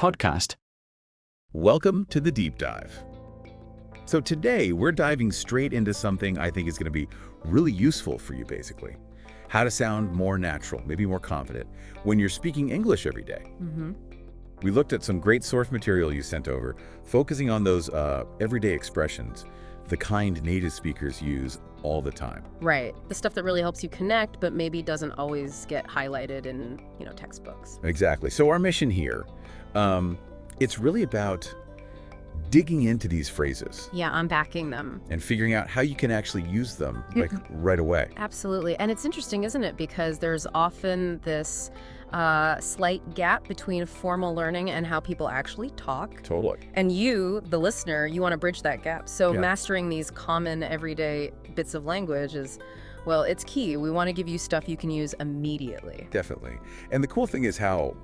podcast. Welcome to the Deep Dive. So today we're diving straight into something I think is going to be really useful for you, basically. How to sound more natural, maybe more confident, when you're speaking English every day. We looked at some great source material you sent over, focusing on those everyday expressions, the kind native speakers use all the time. Right. The stuff that really helps you connect, but maybe doesn't always get highlighted in, textbooks. Exactly. So our mission here, it's really about digging into these phrases Yeah, unpacking them. and figuring out how you can actually use them like right away. Absolutely. And it's interesting, isn't it? Because there's often this slight gap between formal learning and how people actually talk. Totally. And you, the listener, you want to bridge that gap. So Yeah. mastering these common everyday bits of language is, well, it's key. We want to give you stuff you can use immediately. Definitely. And the cool thing is how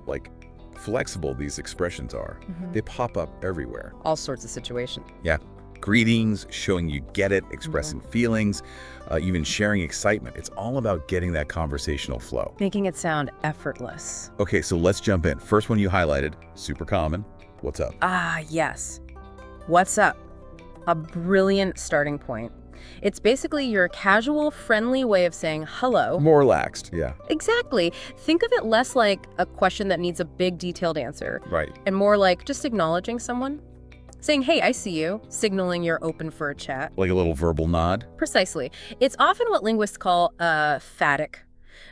flexible these expressions are. They pop up everywhere. All sorts of situations. Yeah. Greetings, showing you get it, expressing feelings, even sharing excitement. It's all about getting that conversational flow. Making it sound effortless. Okay, so let's jump in. First one you highlighted, super common. What's up? Ah, yes. What's up? A brilliant starting point. It's basically your casual, friendly way of saying hello. More relaxed. Yeah. Exactly. Think of it less like a question that needs a big, detailed answer, Right. and more like just acknowledging someone. Saying, hey, I see you, signaling you're open for a chat. Like a little verbal nod. Precisely. It's often what linguists call phatic.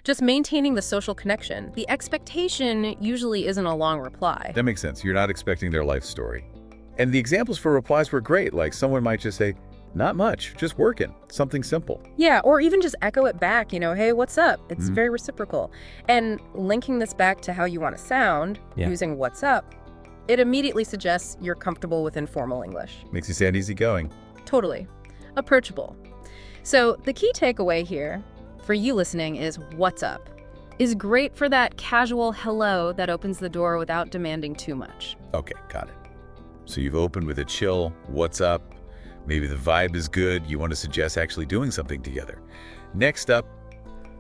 Just maintaining the social connection. The expectation usually isn't a long reply. That makes sense. You're not expecting their life story. And the examples for replies were great. Like someone might just say, not much, just working. Something simple. Yeah, or even just echo it back, hey, what's up? It's very reciprocal. And linking this back to how you want to sound, using what's up, it immediately suggests you're comfortable with informal English. Makes you sound easygoing. Totally. Approachable. So the key takeaway here for you listening is what's up is great for that casual hello that opens the door without demanding too much. Okay, got it. So you've opened with a chill, what's up? Maybe the vibe is good. You want to suggest actually doing something together. Next up,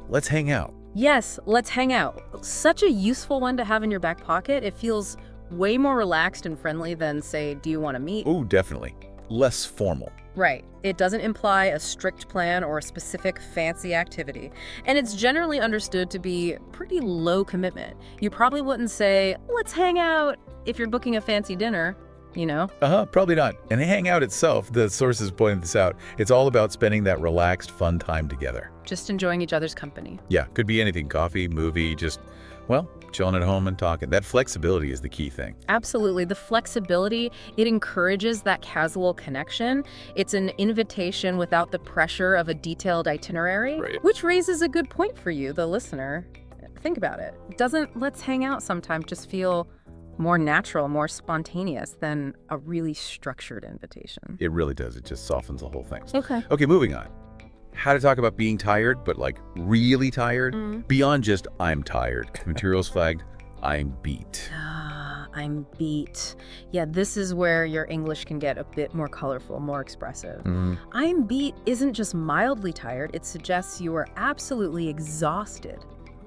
let's hang out. Yes, let's hang out. Such a useful one to have in your back pocket. It feels way more relaxed and friendly than, say, do you want to meet? Oh, definitely. Less formal. Right. It doesn't imply a strict plan or a specific fancy activity. And it's generally understood to be pretty low commitment. You probably wouldn't say, let's hang out if you're booking a fancy dinner, Probably not. And the hangout itself, the sources pointed this out, it's all about spending that relaxed, fun time together. Just enjoying each other's company. Yeah, could be anything. Coffee, movie, just, chilling at home and talking. That flexibility is the key thing. Absolutely. The flexibility, it encourages that casual connection. It's an invitation without the pressure of a detailed itinerary, Right. which raises a good point for you, the listener. Think about it. Doesn't let's hang out sometime just feel more natural, more spontaneous than a really structured invitation? It really does. It just softens the whole thing. Okay. Okay, moving on. How to talk about being tired, but really tired? Beyond just I'm tired. Materials flagged, I'm beat. I'm beat. Yeah, this is where your English can get a bit more colorful, more expressive. I'm beat isn't just mildly tired. It suggests you are absolutely exhausted,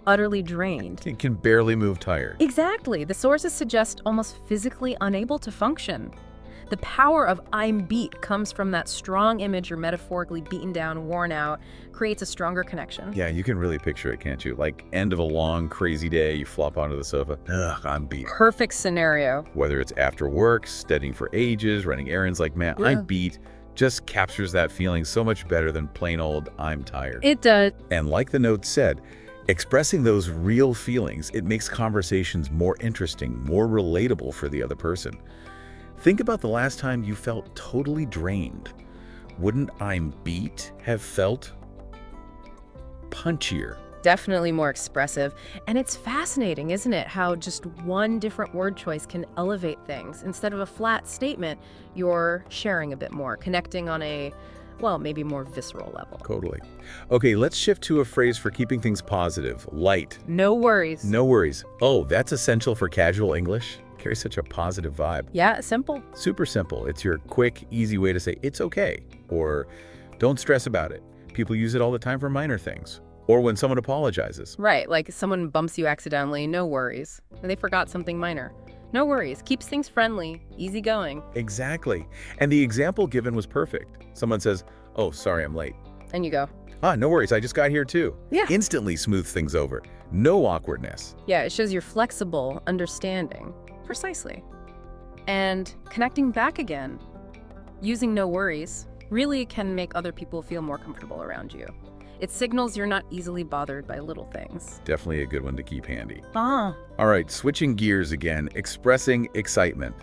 utterly drained. It can barely move tired. Exactly. The sources suggest almost physically unable to function. The power of I'm beat comes from that strong image you're metaphorically beaten down, worn out, creates a stronger connection. Yeah, you can really picture it, can't you? Like end of a long, crazy day, you flop onto the sofa. Ugh, I'm beat. Perfect scenario. Whether it's after work, studying for ages, running errands, man, Yeah. I'm beat just captures that feeling so much better than plain old I'm tired. It does. And like the note said, expressing those real feelings, it makes conversations more interesting, more relatable for the other person. Think about the last time you felt totally drained. Wouldn't I'm beat have felt punchier? Definitely more expressive. And it's fascinating, isn't it, how just one different word choice can elevate things. Instead of a flat statement, you're sharing a bit more, connecting on a, maybe more visceral level. Totally. Okay, let's shift to a phrase for keeping things positive. Light. No worries. No worries. Oh, that's essential for casual English. Carries such a positive vibe. Yeah, simple. Super simple. It's your quick, easy way to say it's okay, or don't stress about it. People use it all the time for minor things. Or when someone apologizes. Right, like someone bumps you accidentally, no worries. And they forgot something minor. no worries. Keeps things friendly, easygoing. Exactly. And the example given was perfect. Someone says, "Oh, sorry, I'm late." And you go, "Ah, no worries, I just got here too." yeah. Instantly smooths things over. No awkwardness. Yeah, it shows you're flexible, understanding. Precisely. And connecting back again, using no worries, really can make other people feel more comfortable around you. It signals you're not easily bothered by little things. Definitely a good one to keep handy. Ah. All right, switching gears again, expressing excitement.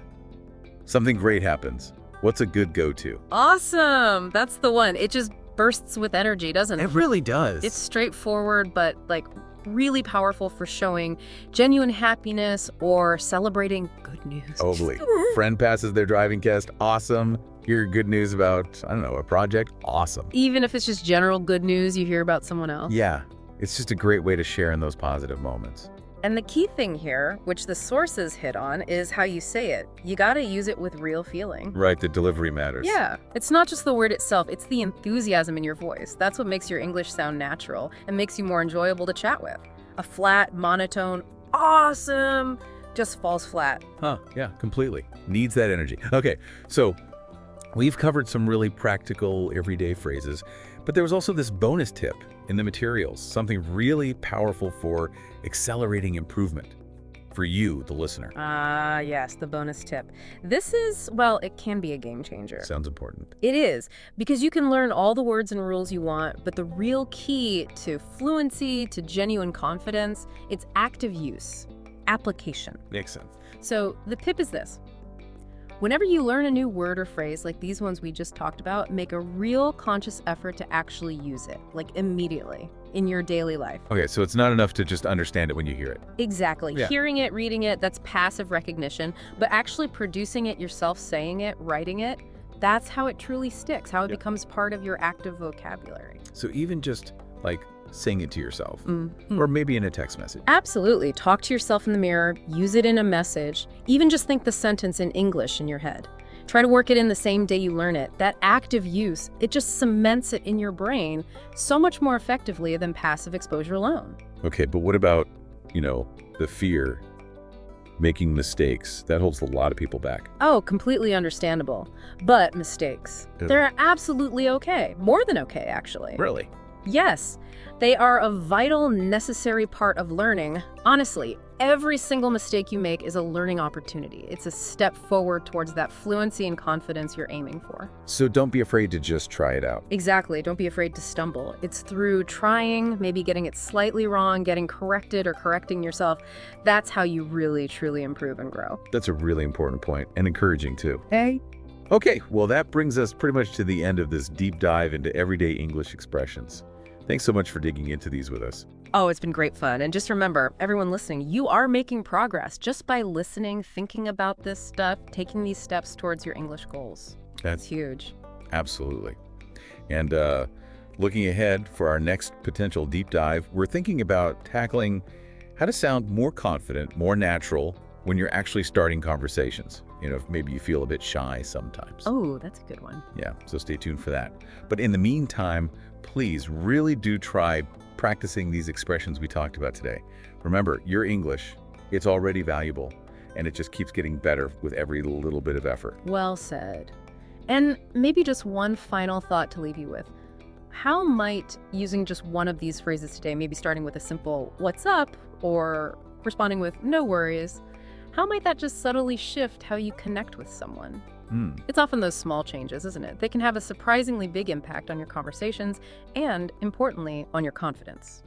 Something great happens. What's a good go-to? Awesome! That's the one. It just bursts with energy, doesn't it? It really does. It's straightforward, but like really powerful for showing genuine happiness or celebrating good news. Totally. Friend passes their driving test. Awesome. Hear good news about, I don't know, a project. Awesome. Even if it's just general good news you hear about someone else. Yeah, it's just a great way to share in those positive moments. And the key thing here, which the sources hit on, is how you say it. You gotta use it with real feeling. Right, the delivery matters. Yeah, it's not just the word itself, it's the enthusiasm in your voice. That's what makes your English sound natural and makes you more enjoyable to chat with. A flat, monotone, awesome, just falls flat. Huh, yeah, completely. Needs that energy. Okay, so we've covered some really practical, everyday phrases, but there was also this bonus tip in the materials, something really powerful for accelerating improvement for you, the listener. Ah, yes, the bonus tip. This is, well, it can be a game changer. Sounds important. It is, because you can learn all the words and rules you want, but the real key to fluency, to genuine confidence, it's active use, application. Makes sense. So the tip is this. Whenever you learn a new word or phrase like these ones we just talked about, make a real conscious effort to actually use it, like immediately, in your daily life. Okay, so it's not enough to just understand it when you hear it. Exactly. Yeah. Hearing it, reading it, that's passive recognition, but actually producing it yourself, saying it, writing it, that's how it truly sticks, how it Yeah. becomes part of your active vocabulary. So even just like saying it to yourself, Mhm. or maybe in a text message. Absolutely. Talk to yourself in the mirror, use it in a message, even just think the sentence in English in your head. Try to work it in the same day you learn it. That active use, it just cements it in your brain so much more effectively than passive exposure alone. Okay, but what about, the fear, making mistakes? That holds a lot of people back. Oh, completely understandable. But mistakes, Ugh. they're absolutely okay. More than okay, actually. Really? Yes, they are a vital, necessary part of learning. Honestly, every single mistake you make is a learning opportunity. It's a step forward towards that fluency and confidence you're aiming for. So don't be afraid to just try it out. Exactly. Don't be afraid to stumble. It's through trying, maybe getting it slightly wrong, getting corrected or correcting yourself. That's how you really, truly improve and grow. That's a really important point, and encouraging too. Hey. Okay, well that brings us pretty much to the end of this deep dive into everyday English expressions. Thanks so much for digging into these with us. Oh, it's been great fun. And just remember, everyone listening, you are making progress just by listening, thinking about this stuff, taking these steps towards your English goals. It's That's huge. absolutely. And looking ahead for our next potential deep dive, we're thinking about tackling how to sound more confident, more natural when you're actually starting conversations. If maybe you feel a bit shy sometimes. Oh, that's a good one. Yeah, so stay tuned for that. But in the meantime, please really do try practicing these expressions we talked about today. Remember, your English, it's already valuable, and it just keeps getting better with every little bit of effort. Well said. And maybe just one final thought to leave you with. How might using just one of these phrases today, maybe starting with a simple "what's up" or responding with "no worries," how might that just subtly shift how you connect with someone? It's often those small changes, isn't it? They can have a surprisingly big impact on your conversations and, importantly, on your confidence.